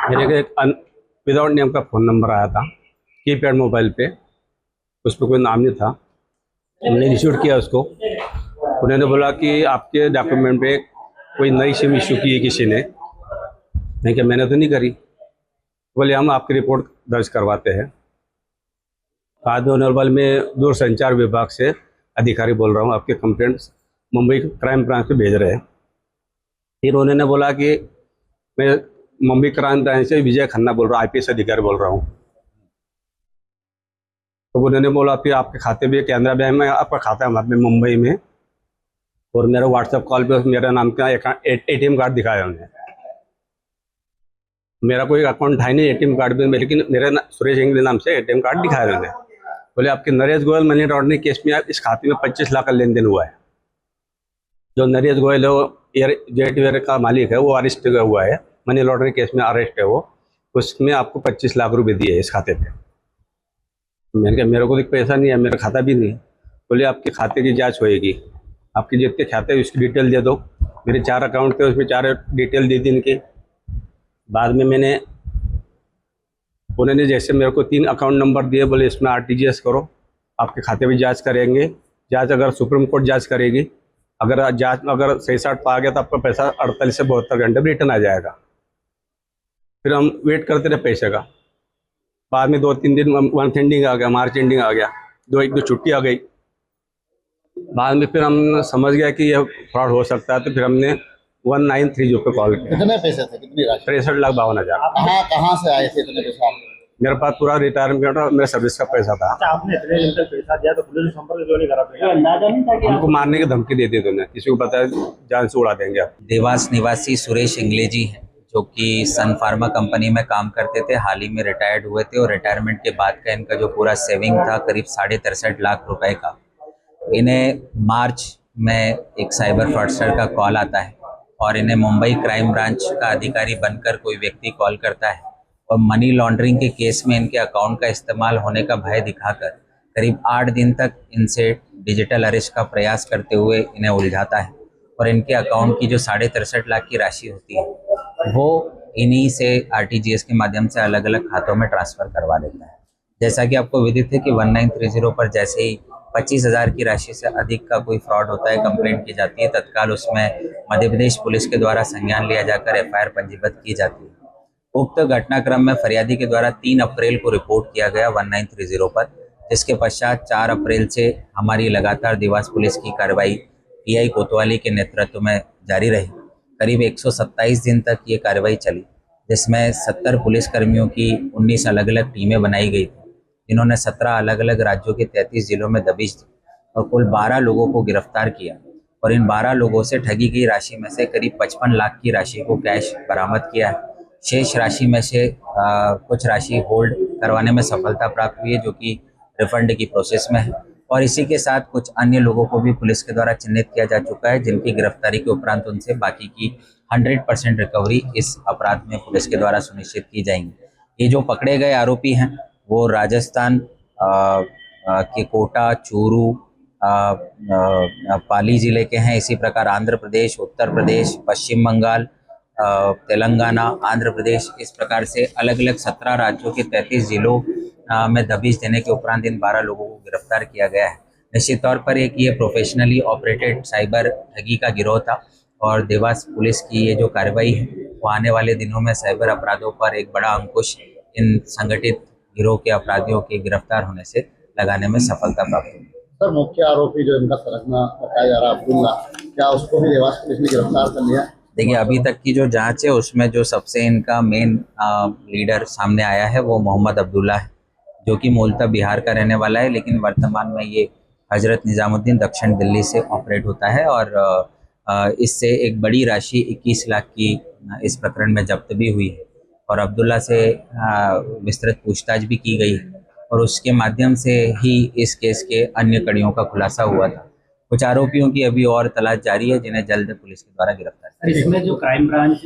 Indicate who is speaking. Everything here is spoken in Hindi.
Speaker 1: मेरे को एक विदाउट नेम का फ़ोन नंबर आया था कीपैड मोबाइल पे, उस पर कोई नाम नहीं था। हमने रिसीव किया उसको। उन्होंने बोला कि आपके डॉक्यूमेंट पे कोई नई सिम इशू की है किसी ने। नहीं, क्या मैंने तो नहीं करी। बोले हम आपकी रिपोर्ट दर्ज करवाते हैं। बाद में ऑनरेबल में दूरसंचार विभाग से अधिकारी बोल रहा हूँ, आपके कंप्लेंट मुंबई क्राइम ब्रांच पे भेज रहे हैं। फिर उन्होंने बोला कि मैं मुंबई क्राइम ब्रांच से विजय खन्ना बोल रहा हूँ, आईपीएस अधिकारी बोल रहा हूँ। तो उन्होंने बोला फिर आपके खाते भी कैनरा बैंक में आपका खाता है वहाँ पे मुंबई में, और मेरा व्हाट्सएप कॉल पे मेरा नाम का एटीएम कार्ड दिखाया उन्हें। मेरा कोई अकाउंट था नहीं एटीएम कार्ड में, लेकिन मेरे सुरेश इंगले नाम से एटीएम कार्ड दिखाया उन्होंने। बोले आपके Naresh Goyal money laundering case में इस खाते में 25 लाख का लेन देन हुआ है। जो नरेश गोयल है वो जेटवेयर का मालिक है, वो अरेस्ट हुआ है, मनी लॉन्ड्रिंग केस में अरेस्ट है वो। उसमें आपको 25 लाख रुपए दिए इस खाते पे। मैंने कहा मेरे को तो पैसा नहीं है, मेरा खाता भी नहीं। बोले आपके खाते की जांच होएगी, आपके जितने खाते हैं उसकी डिटेल दे दो। मेरे 4 अकाउंट थे, उसमें 4 डिटेल दी थी इनकी। बाद में मैंने उन्होंने जैसे मेरे को 3 अकाउंट नंबर दिए, बोले इसमें आरटीजीएस करो, आपके खाते में जांच करेंगे। जांच अगर सुप्रीम कोर्ट जांच करेगी, अगर जांच में अगर सही साठ पा गया तो आपका पैसा 48 से 72 घंटे में रिटर्न आ जाएगा। फिर हम वेट करते रहे पैसे का। बाद में 2-3 दिन मंथ एंडिंग आ गया, मार्च एंडिंग आ गया, एक दो छुट्टी आ गई। बाद में फिर हम समझ गया कि यह फ्रॉड हो सकता है, तो फिर हमने 1930 पे कॉल किया।
Speaker 2: कितने पैसे थे, कितनी राशि?
Speaker 1: 63,52,000।
Speaker 2: कहाँ से आए थे इतने पैसे?
Speaker 1: मेरे पास पूरा रिटायरमेंट और मेरा सर्विस का पैसा था।
Speaker 3: आपने इतने दिन तक पैसा दिया तो पुलिस ने संपर्क क्यों नहीं करा? अंदाजा नहीं था कि
Speaker 1: हमको मारने की धमकी देती थी उन्हें, किसी को बताया जान से उड़ा देंगे आप।
Speaker 4: देवास निवासी सुरेश इंगले जी हैं, जो कि सन फार्मा कंपनी में काम करते थे, हाल ही में रिटायर्ड हुए थे। और रिटायरमेंट के बाद का इनका जो पूरा सेविंग था करीब 63.5 लाख रुपए का। इन्हें मार्च में एक साइबर फ्रॉडस्टर का कॉल आता है और इन्हें मुंबई क्राइम ब्रांच का अधिकारी बनकर कोई व्यक्ति कॉल करता है और मनी लॉन्ड्रिंग के केस में इनके अकाउंट का इस्तेमाल होने का भय दिखाकर करीब 8 दिन तक इनसे डिजिटल अरेस्ट का प्रयास करते हुए इन्हें उलझाता है। और इनके अकाउंट की जो 63.5 लाख की राशि होती है वो इन्हीं से आरटीजीएस के माध्यम से अलग अलग खातों में ट्रांसफ़र करवा देता है। जैसा कि आपको विदित है कि 1930 पर जैसे ही 25,000 की राशि से अधिक का कोई फ्रॉड होता है, कंप्लेंट की जाती है, तत्काल उसमें मध्य प्रदेश पुलिस के द्वारा संज्ञान लिया जाकर एफआईआर पंजीबद्ध की जाती है। उक्त घटनाक्रम में फरियादी के द्वारा 3 अप्रैल को रिपोर्ट किया गया 1930 पर, जिसके पश्चात 4 अप्रैल से हमारी लगातार देवास पुलिस की कार्रवाई पीआई कोतवाली के नेतृत्व में जारी रही। करीब 127 दिन तक ये कार्रवाई चली, जिसमें 70 पुलिसकर्मियों की 19 अलग अलग टीमें बनाई गई थी, जिन्होंने 17 अलग अलग राज्यों के 33 जिलों में दबिश दी और कुल 12 लोगों को गिरफ्तार किया। और इन 12 लोगों से ठगी गई राशि में से करीब 55 लाख की राशि को कैश बरामद किया है। शेष राशि में से कुछ राशि होल्ड करवाने में सफलता प्राप्त हुई है, जो कि रिफंड की प्रोसेस में है। और इसी के साथ कुछ अन्य लोगों को भी पुलिस के द्वारा चिन्हित किया जा चुका है, जिनकी गिरफ्तारी के उपरांत उनसे बाकी की 100% रिकवरी इस अपराध में पुलिस के द्वारा सुनिश्चित की जाएंगी। ये जो पकड़े गए आरोपी हैं वो राजस्थान के कोटा, चूरू, पाली जिले के हैं। इसी प्रकार आंध्र प्रदेश, उत्तर प्रदेश, पश्चिम बंगाल, तेलंगाना, आंध्र प्रदेश, इस प्रकार से अलग अलग 17 राज्यों के 33 जिलों में दबिश देने के उपरांत इन 12 लोगों को गिरफ्तार किया गया है। निश्चित तौर पर एक ये प्रोफेशनली ऑपरेटेड साइबर ठगी का गिरोह था और देवास पुलिस की ये जो कार्रवाई है वो आने वाले दिनों में साइबर अपराधों पर एक बड़ा अंकुश इन संगठित गिरोह के अपराधियों के गिरफ्तार होने से लगाने में सफलता प्राप्त हुई।
Speaker 2: सर, मुख्य आरोपी जो इनका सरगना बताया जा रहा है अब्दुल्ला, क्या उसको भी देवास पुलिस ने गिरफ्तार कर लिया?
Speaker 4: देखिए, अभी तक की जो जांच है उसमें जो सबसे इनका मेन लीडर सामने आया है वो मोहम्मद अब्दुल्ला है, जो कि मूलतः बिहार का रहने वाला है, लेकिन वर्तमान में ये हजरत निजामुद्दीन दक्षिण दिल्ली से ऑपरेट होता है। और इससे एक बड़ी राशि 21 लाख की इस प्रकरण में जब्त भी हुई है और अब्दुल्ला से विस्तृत पूछताछ भी की गई है और उसके माध्यम से ही इस केस के अन्य कड़ियों का खुलासा हुआ था। कुछ आरोपियों की अभी और तलाश जारी है, जिन्हें जल्द पुलिस के द्वारा गिरफ्तार किया जाएगा।
Speaker 3: इसमें जो क्राइम ब्रांच